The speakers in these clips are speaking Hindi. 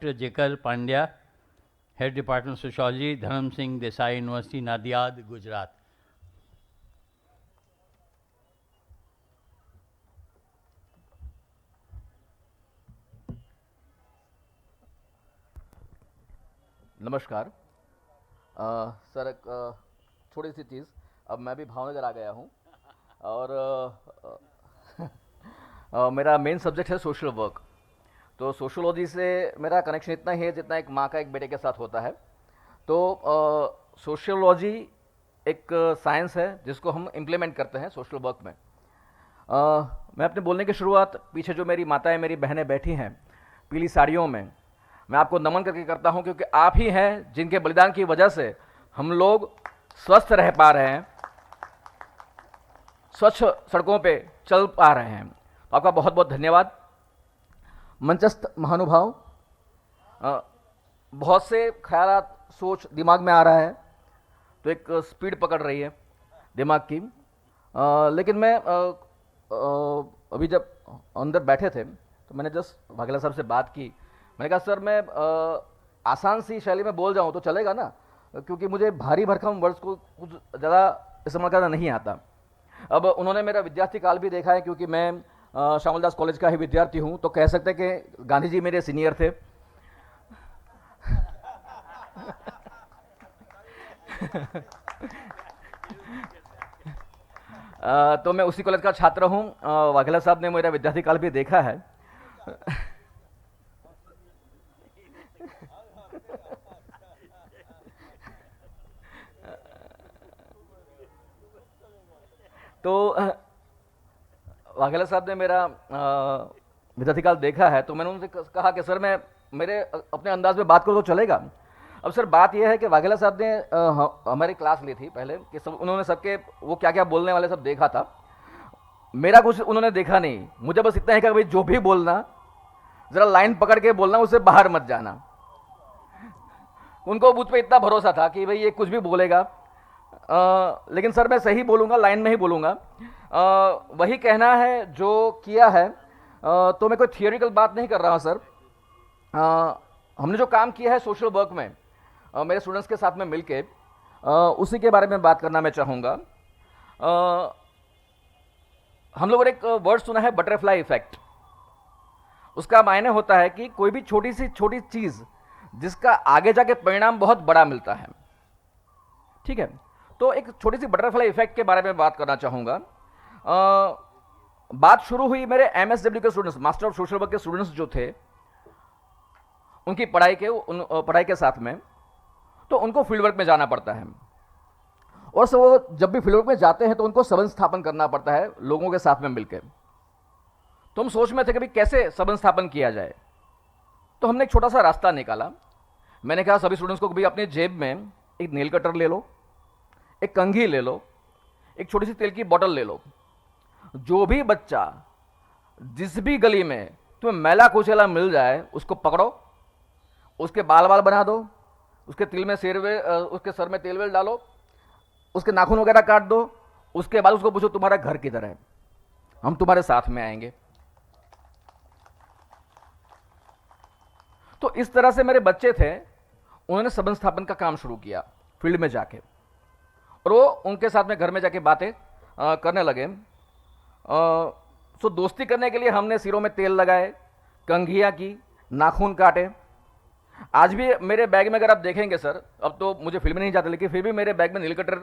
Dr. Jekal Pandya, Head Department of Sociology, Dhanam Singh Desai University, Nadiad, Gujarat. नमस्कार सर, एक छोटी सी चीज़। अब मैं भी भावनगर आ गया हूँ और मेरा मेन सब्जेक्ट है सोशल वर्क। तो सोशोलॉजी से मेरा कनेक्शन इतना ही है जितना एक माँ का एक बेटे के साथ होता है। तो सोशोलॉजी एक साइंस है जिसको हम इम्प्लीमेंट करते हैं सोशल वर्क में। मैं अपने बोलने की शुरुआत, पीछे जो मेरी माताएं, मेरी बहनें बैठी हैं पीली साड़ियों में, मैं आपको नमन करके करता हूं, क्योंकि आप ही हैं जिनके बलिदान की वजह से हम लोग स्वस्थ रह पा रहे हैं, स्वच्छ सड़कों पे चल पा रहे हैं। तो आपका बहुत बहुत धन्यवाद। मंचस्थ महानुभाव, बहुत से ख्यालात, सोच दिमाग में आ रहा है, तो एक स्पीड पकड़ रही है दिमाग की। लेकिन मैं अभी जब अंदर बैठे थे तो मैंने जस्ट वाघेला साहब से बात की। मैंने कहा सर, मैं आसान सी शैली में बोल जाऊं तो चलेगा ना, क्योंकि मुझे भारी भरकम वर्ड्स को कुछ ज़्यादा इस्तेमाल करना नहीं आता। अब उन्होंने मेरा विद्यार्थी काल भी देखा है, क्योंकि मैं श्यामलदास कॉलेज का ही विद्यार्थी हूं, तो कह सकते हैं कि गांधी जी मेरे सीनियर थे। तो मैं उसी कॉलेज का छात्र हूं। वाघेला साहब ने मेरा विद्यार्थी काल भी देखा है। तो वाघेला साहब ने मेरा विद्यार्थी काल देखा है, तो मैंने उनसे कहा कि सर, मैं मेरे अपने अंदाज में बात करूँ तो चलेगा। अब सर, बात यह है कि वाघेला साहब ने हमारी क्लास ली थी पहले, कि सब उन्होंने सबके वो क्या क्या बोलने वाले सब देखा था। मेरा कुछ उन्होंने देखा नहीं। मुझे बस इतना है कि भाई जो भी बोलना, जरा लाइन पकड़ के बोलना, उससे बाहर मत जाना। उनको मुझ पर इतना भरोसा था कि भाई ये कुछ भी बोलेगा, लेकिन सर मैं सही बोलूँगा, लाइन में ही बोलूँगा। वही कहना है जो किया है। तो मैं कोई थियोरिकल बात नहीं कर रहा हूँ सर। हमने जो काम किया है सोशल वर्क में मेरे स्टूडेंट्स के साथ में मिलके, उसी के बारे में बात करना मैं चाहूँगा। हम लोगों ने एक वर्ड सुना है, बटरफ्लाई इफेक्ट। उसका मायने होता है कि कोई भी छोटी सी छोटी चीज़ जिसका आगे जाके परिणाम बहुत बड़ा मिलता है। ठीक है, तो एक छोटी सी बटरफ्लाई इफेक्ट के बारे में बात करना चाहूँगा। बात शुरू हुई मेरे एमएसडब्ल्यू के students, master of social work के स्टूडेंट्स जो थे, उनकी पढ़ाई के साथ में। तो उनको फील्ड वर्क में जाना पड़ता है, और सो वो जब भी फील्ड वर्क में जाते हैं तो उनको संबंध स्थापन करना पड़ता है लोगों के साथ में मिलकर। तो हम सोच में थे कि भाई कैसे संबंध स्थापन किया जाए। तो हमने एक छोटा सा रास्ता निकाला। मैंने कहा सभी स्टूडेंट्स को भी अपनी जेब में एक नेल कटर ले लो, एक कंघी ले लो, एक छोटी सी तेल की बोतल ले लो। जो भी बच्चा जिस भी गली में तुम्हें मैला कुचैला मिल जाए, उसको पकड़ो, उसके बाल बाल बना दो, उसके उसके सर में तेल वेल डालो, उसके नाखून वगैरह काट दो। उसके बाद उसको पूछो तुम्हारा घर किधर है, हम तुम्हारे साथ में आएंगे। तो इस तरह से मेरे बच्चे थे, उन्होंने संबंध स्थापन का काम शुरू किया फील्ड में जाके, और वो उनके साथ में घर में जाके बातें करने लगे। सो दोस्ती करने के लिए हमने सिरों में तेल लगाए, कंघियाँ की, नाखून काटे। आज भी मेरे बैग में अगर आप देखेंगे सर, अब तो मुझे फील्ड में नहीं जाते, लेकिन फिर भी मेरे बैग में नील कटर,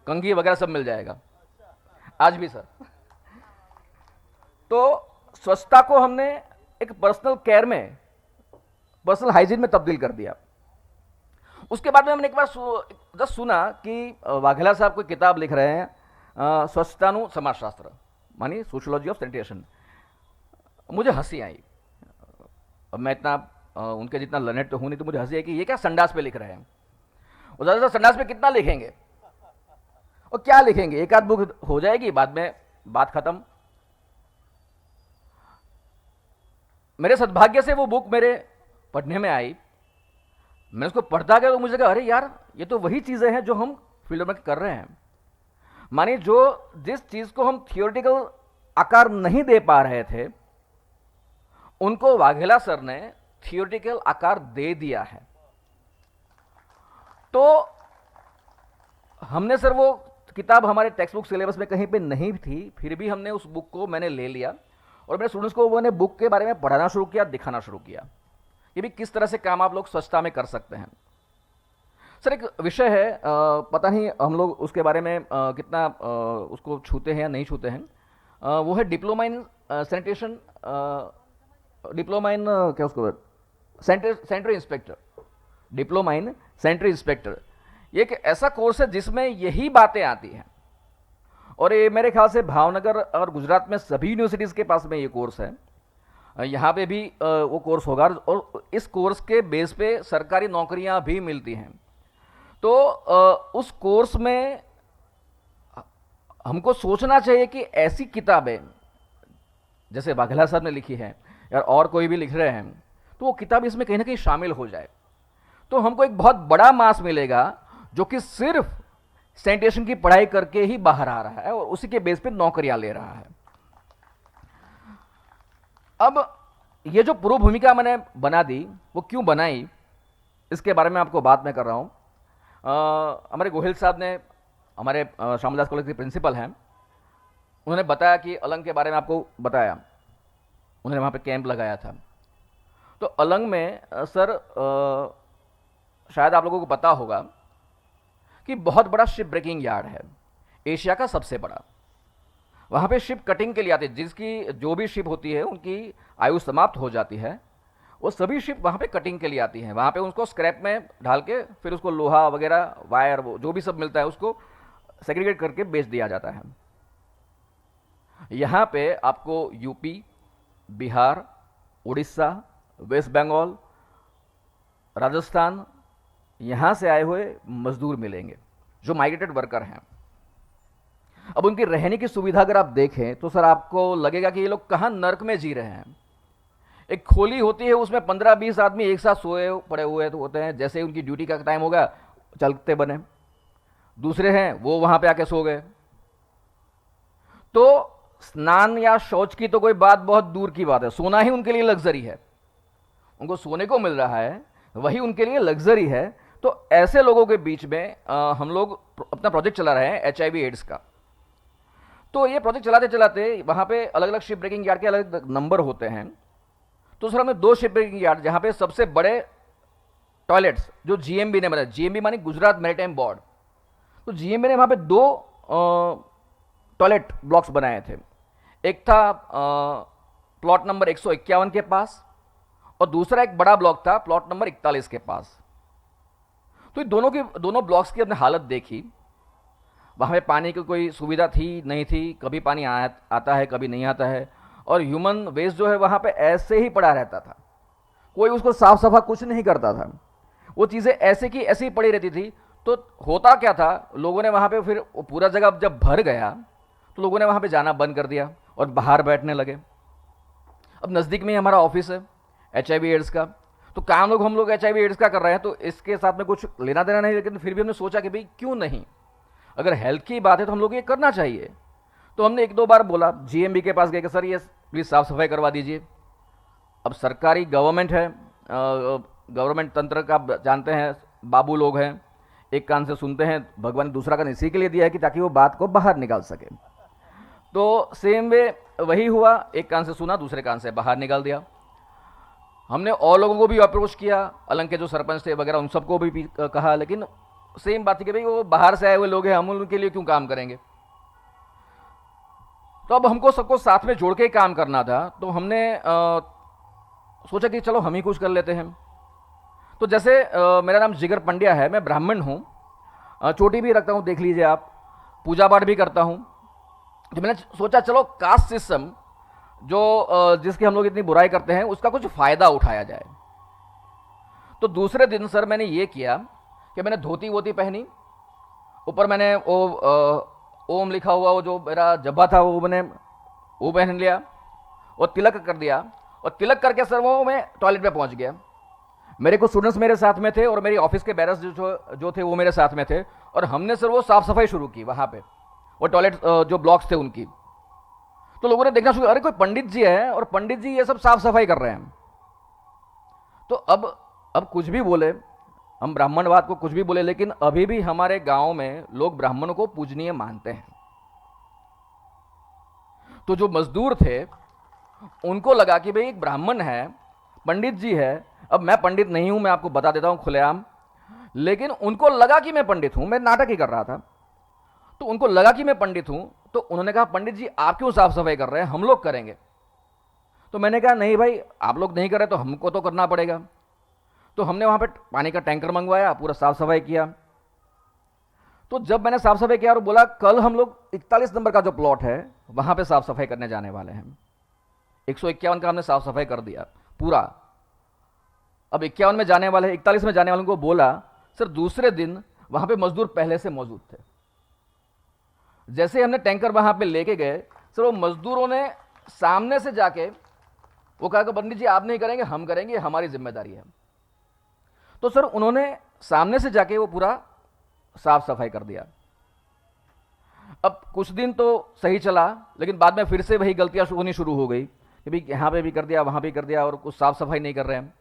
कंघी वगैरह सब मिल जाएगा आज भी सर। तो स्वच्छता को हमने एक पर्सनल केयर में, पर्सनल हाइजीन में तब्दील कर दिया। उसके बाद में हमने एक बार जस्ट सुना कि वाघेला साहब कोई किताब लिख रहे हैं, स्वच्छतानु समाजशास्त्र, मानी सोशियोलॉजी ऑफ सैनिटेशन। मुझे हंसी आई। अब मैं इतना उनके जितना लर्नेड तो हूं नहीं, तो मुझे हंसी आई कि ये क्या संडास पे लिख रहे हैं। और ज़्यादातर संडास पे कितना लिखेंगे और क्या लिखेंगे, एक आध बुक हो जाएगी, बाद में बात खत्म। मेरे सद्भाग्य से वो बुक मेरे पढ़ने में आई। मैं उसको पढ़ता गया तो मुझे लगा, अरे यार, ये तो वही चीज़ें हैं जो हम फील्ड में कर रहे हैं। मानिए, जिस चीज़ को हम थियोरेटिकल आकार नहीं दे पा रहे थे, उनको वाघेला सर ने थियोरेटिकल आकार दे दिया है। तो हमने सर वो किताब हमारे टेक्स्ट बुक सिलेबस में कहीं पे नहीं थी, फिर भी हमने उस बुक को मैंने ले लिया और मेरे स्टूडेंट्स को मैंने बुक के बारे में पढ़ाना शुरू किया, दिखाना शुरू किया कि भी किस तरह से काम आप लोग स्वच्छता में कर सकते हैं। सर एक विषय है, पता नहीं हम लोग उसके बारे में कितना उसको छूते हैं या नहीं छूते हैं, वो है diploma in sanitation, diploma in क्या उसको sanitary inspector, diploma in sanitary inspector. ये एक ऐसा कोर्स है जिसमें यही बातें आती हैं और ये मेरे ख्याल से भावनगर और गुजरात में सभी यूनिवर्सिटीज़ के पास में ये कोर्स है। यहाँ पे भी वो कोर्स होगा और इस कोर्स के बेस पे सरकारी नौकरियाँ भी मिलती हैं। तो उस कोर्स में हमको सोचना चाहिए कि ऐसी किताबें जैसे वाघेला साहब ने लिखी है या और कोई भी लिख रहे हैं, तो वो किताब इसमें कहीं ना कहीं शामिल हो जाए, तो हमको एक बहुत बड़ा मास मिलेगा जो कि सिर्फ सैनिटेशन की पढ़ाई करके ही बाहर आ रहा है और उसी के बेस पे नौकरियां ले रहा है। अब ये जो पूर्व भूमिका मैंने बना दी, वो क्यों बनाई इसके बारे में आपको बात मैं कर रहा हूं। हमारे गोहिल साहब ने, हमारे श्यामदास कॉलेज के प्रिंसिपल हैं, उन्होंने बताया कि अलंग के बारे में आपको बताया, उन्होंने वहाँ पे कैंप लगाया था। तो अलंग में सर शायद आप लोगों को पता होगा कि बहुत बड़ा शिप ब्रेकिंग यार्ड है, एशिया का सबसे बड़ा। वहाँ पे शिप कटिंग के लिए आती है, जिसकी जो भी शिप होती है उनकी आयु समाप्त हो जाती है, वो सभी शिप वहाँ पे कटिंग के लिए आती हैं। वहाँ पे उसको स्क्रैप में ढाल के फिर उसको लोहा वगैरह, वायर, वो जो भी सब मिलता है उसको सेग्रीगेट करके बेच दिया जाता है। यहाँ पे आपको यूपी, बिहार, उड़ीसा, वेस्ट बंगाल, राजस्थान, यहाँ से आए हुए मजदूर मिलेंगे जो माइग्रेटेड वर्कर हैं। अब उनकी रहने की सुविधा अगर आप देखें तो सर आपको लगेगा कि ये लोग कहाँ नर्क में जी रहे हैं। एक खोली होती है, उसमें 15-20 आदमी एक साथ सोए पड़े हुए तो होते हैं, जैसे उनकी ड्यूटी का टाइम होगा चलते बने। दूसरे हैं वो वहाँ पे आके सो गए। तो स्नान या शौच की तो कोई बात बहुत दूर की बात है, सोना ही उनके लिए लग्जरी है। उनको सोने को मिल रहा है, वही उनके लिए लग्जरी है। तो ऐसे लोगों के बीच में हम लोग अपना प्रोजेक्ट चला रहे हैं HIV एड्स का। तो ये प्रोजेक्ट चलाते चलाते वहाँ पे अलग अलग शिप ब्रेकिंग यार्ड के अलग नंबर होते हैं। तो सर हमने 2 शिप ब्रेकिंग यार्ड, जहाँ पे सबसे बड़े टॉयलेट्स जो GMB ने बनाए, GMB मानी गुजरात मैरीटाइम बोर्ड, तो GMB ने वहाँ पे 2 टॉयलेट ब्लॉक्स बनाए थे। एक था प्लॉट नंबर 151 के पास और दूसरा एक बड़ा ब्लॉक था प्लॉट नंबर 41 के पास। तो दोनों ब्लॉक्स की हमने हालत देखी। वहाँ पे पानी की कोई सुविधा थी नहीं थी, कभी पानी आता है कभी नहीं आता है, और ह्यूमन वेस्ट जो है वहाँ पे ऐसे ही पड़ा रहता था, कोई उसको साफ सफा कुछ नहीं करता था, वो चीज़ें ऐसे की ऐसी ही पड़ी रहती थी। तो होता क्या था, लोगों ने वहाँ पे फिर पूरा जगह जब भर गया तो लोगों ने वहाँ पे जाना बंद कर दिया और बाहर बैठने लगे। अब नज़दीक में ही हमारा ऑफिस है HIV एड्स का, तो काम हम लोग HIV एड्स का कर रहे हैं, तो इसके साथ में कुछ लेना देना नहीं, लेकिन फिर भी हमने सोचा कि भाई क्यों नहीं, अगर हेल्थ की बात है तो हम लोग ये करना चाहिए। तो हमने 1-2 बार बोला, GMB के पास गए कि सर ये प्लीज़ साफ सफाई करवा दीजिए। अब सरकारी गवर्नमेंट है, गवर्नमेंट तंत्र का जानते हैं, बाबू लोग हैं, एक कान से सुनते हैं, भगवान ने दूसरा कान इसी के लिए दिया है कि ताकि वो बात को बाहर निकाल सके। तो सेम वे वही हुआ, एक कान से सुना दूसरे कान से बाहर निकाल दिया। हमने और लोगों को भी अप्रोच किया, अलंग के जो सरपंच थे वगैरह उन सबको भी कहा, लेकिन सेम बात थी कि भाई वो बाहर से आए हुए लोग हैं, हम उनके लिए क्यों काम करेंगे। तो अब हमको सबको साथ में जोड़ के ही काम करना था, तो हमने सोचा कि चलो हम ही कुछ कर लेते हैं। तो जैसे मेरा नाम जिगर पंड्या है, मैं ब्राह्मण हूँ, चोटी भी रखता हूँ, देख लीजिए आप, पूजा पाठ भी करता हूँ। तो मैंने सोचा चलो कास्ट सिस्टम जो जिसकी हम लोग इतनी बुराई करते हैं उसका कुछ फ़ायदा उठाया जाए। तो दूसरे दिन सर मैंने ये किया कि मैंने धोती वोती पहनी, ऊपर मैंने ओम लिखा हुआ वो जो मेरा जब्बा था वो मैंने वो पहन लिया और तिलक कर दिया, और तिलक करके सर वो मैं टॉयलेट पे पहुंच गया। मेरे कुछ स्टूडेंट्स मेरे साथ में थे और मेरी ऑफिस के बैरर्स जो थे वो मेरे साथ में थे, और हमने सर वो साफ सफाई शुरू की वहाँ पे, और टॉयलेट जो ब्लॉक्स थे उनकी। तो लोगों ने देखना शुरू, अरे कोई पंडित जी है और पंडित जी ये सब साफ सफाई कर रहे हैं। तो अब कुछ भी बोले, हम ब्राह्मणवाद को कुछ भी बोले, लेकिन अभी भी हमारे गांव में लोग ब्राह्मणों को पूजनीय मानते हैं। तो जो मजदूर थे उनको लगा कि भाई एक ब्राह्मण है, पंडित जी है। अब मैं पंडित नहीं हूं, मैं आपको बता देता हूं खुलेआम, लेकिन उनको लगा कि मैं पंडित हूं, मैं नाटक ही कर रहा था। तो उनको लगा कि मैं पंडित हूं, तो उन्होंने कहा पंडित जी आप क्यों साफ सफाई कर रहे हैं, हम लोग करेंगे। तो मैंने कहा नहीं भाई, आप लोग नहीं कर रहे तो हमको तो करना पड़ेगा। तो हमने वहां पे पानी का टैंकर मंगवाया, पूरा साफ सफाई किया। तो जब मैंने साफ सफाई किया और बोला कल हम लोग 41 नंबर का जो प्लॉट है वहां पे साफ सफाई करने जाने वाले हैं, 151 का हमने साफ सफाई कर दिया पूरा। अब 51 में जाने वाले, 41 में जाने वालों को बोला सर दूसरे दिन वहां पे मजदूर पहले से मौजूद थे। जैसे हमने टैंकर वहां पे लेके गए, सर वो मजदूरों ने सामने से जाके वो कहा कि पंडित जी आप नहीं करेंगे, हम करेंगे, हमारी जिम्मेदारी है। तो सर उन्होंने सामने से जाके वो पूरा साफ सफाई कर दिया। अब कुछ दिन तो सही चला, लेकिन बाद में फिर से वही गलतियां होनी शुरू हो गई कि भाई यहां पे भी कर दिया, वहां भी कर दिया और कुछ साफ सफाई नहीं कर रहे हैं।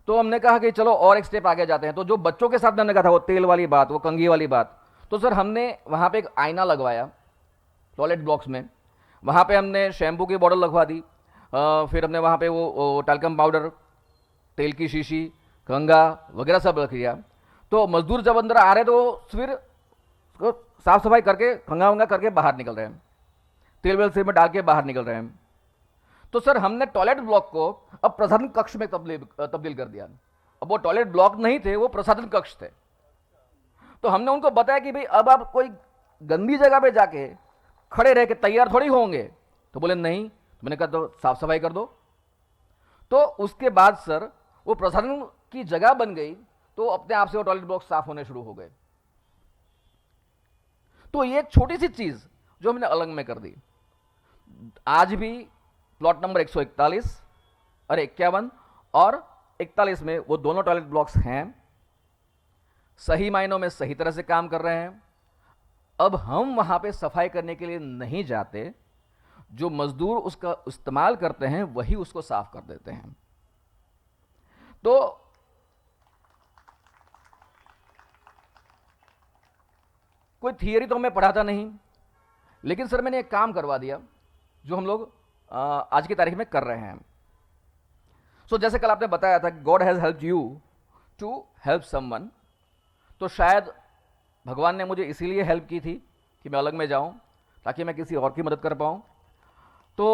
तो हमने कहा कि चलो और एक स्टेप आगे जाते हैं। तो जो बच्चों के साथ हमने कहा था वो तेल वाली बात, वो कंघी वाली बात, तो सर हमने वहां पे एक आईना लगवाया टॉयलेट ब्लॉक्स में। वहां पे हमने शैम्पू की बॉटल लगवा दी, फिर हमने वहां पे वो टैल्कम पाउडर, तेल की शीशी, कंघा वगैरह सब रख दिया। तो मजदूर जब अंदर आ रहे तो फिर साफ सफाई करके कंघा वंगा करके बाहर निकल रहे हैं, तेल वेल सिर में डाल के बाहर निकल रहे हैं। तो सर हमने टॉयलेट ब्लॉक को अब प्रसाधन कक्ष में तब्दील कर दिया। अब वो टॉयलेट ब्लॉक नहीं थे, वो प्रसाधन कक्ष थे। तो हमने उनको बताया कि भाई अब आप कोई गंदी जगह पे जाके खड़े रह के तैयार थोड़ी होंगे। तो बोले नहीं। तो मैंने कहा तो साफ सफाई कर दो। तो उसके बाद सर वो प्रसाधन की जगह बन गई, तो अपने आप से वो टॉयलेट ब्लॉक साफ होने शुरू हो गए। तो ये एक छोटी सी चीज जो हमने अलग में कर दी। आज भी प्लॉट नंबर 141 और 51 और 41 में वो दोनों टॉयलेट ब्लॉक्स हैं, सही मायनों में सही तरह से काम कर रहे हैं। अब हम वहां पे सफाई करने के लिए नहीं जाते, जो मजदूर उसका इस्तेमाल करते हैं वही उसको साफ कर देते हैं। तो कोई थियरी तो हमें पढ़ाता नहीं, लेकिन सर मैंने एक काम करवा दिया जो हम लोग आज की तारीख में कर रहे हैं। सो जैसे कल आपने बताया था God has help you to help someone, तो शायद भगवान ने मुझे इसीलिए हेल्प की थी कि मैं अलग में जाऊं ताकि मैं किसी और की मदद कर पाऊं। तो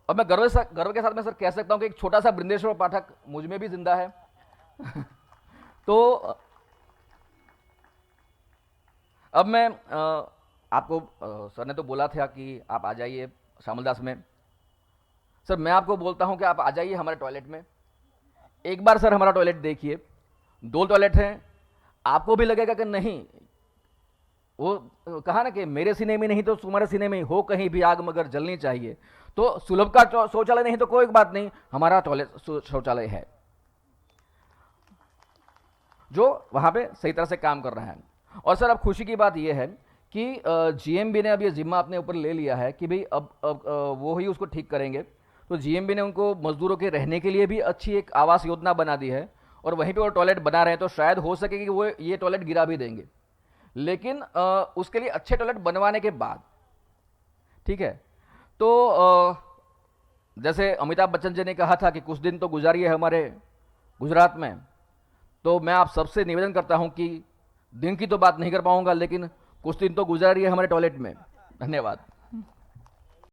अब मैं गर्व के साथ मैं सर कह सकता हूं कि एक छोटा सा बृंदेश्वर पाठक मुझ में भी जिंदा है। तो अब मैं आपको सर ने तो बोला था कि आप आ जाइए श्यामलदास में। सर मैं आपको बोलता हूं कि आप आ जाइए हमारे टॉयलेट में, एक बार सर हमारा टॉयलेट देखिए। 2 टॉयलेट हैं, आपको भी लगेगा कि नहीं, वो कहा ना कि मेरे सीने में नहीं तो तुम्हारे सीने में हो कहीं भी आग मगर जलनी चाहिए। तो सुलभ का शौचालय नहीं तो कोई बात नहीं, हमारा टॉयलेट शौचालय है जो वहां पे सही तरह से काम कर रहा है। और सर अब खुशी की बात यह है कि जीएमबी ने अब ये जिम्मा अपने ऊपर ले लिया है कि भाई अब वो ही उसको ठीक करेंगे। तो जीएमबी ने उनको मजदूरों के रहने के लिए भी अच्छी एक आवास योजना बना दी है और वहीं पे वो टॉयलेट बना रहे हैं। तो शायद हो सके कि वो ये टॉयलेट गिरा भी देंगे, लेकिन उसके लिए अच्छे टॉयलेट बनवाने के बाद, ठीक है। तो जैसे अमिताभ बच्चन जी ने कहा था कि कुछ दिन तो गुजारिए हमारे गुजरात में, तो मैं आप सबसे निवेदन करता हूं कि दिन की तो बात नहीं कर पाऊंगा, लेकिन कुछ दिन तो गुजारिए हमारे टॉयलेट में। धन्यवाद।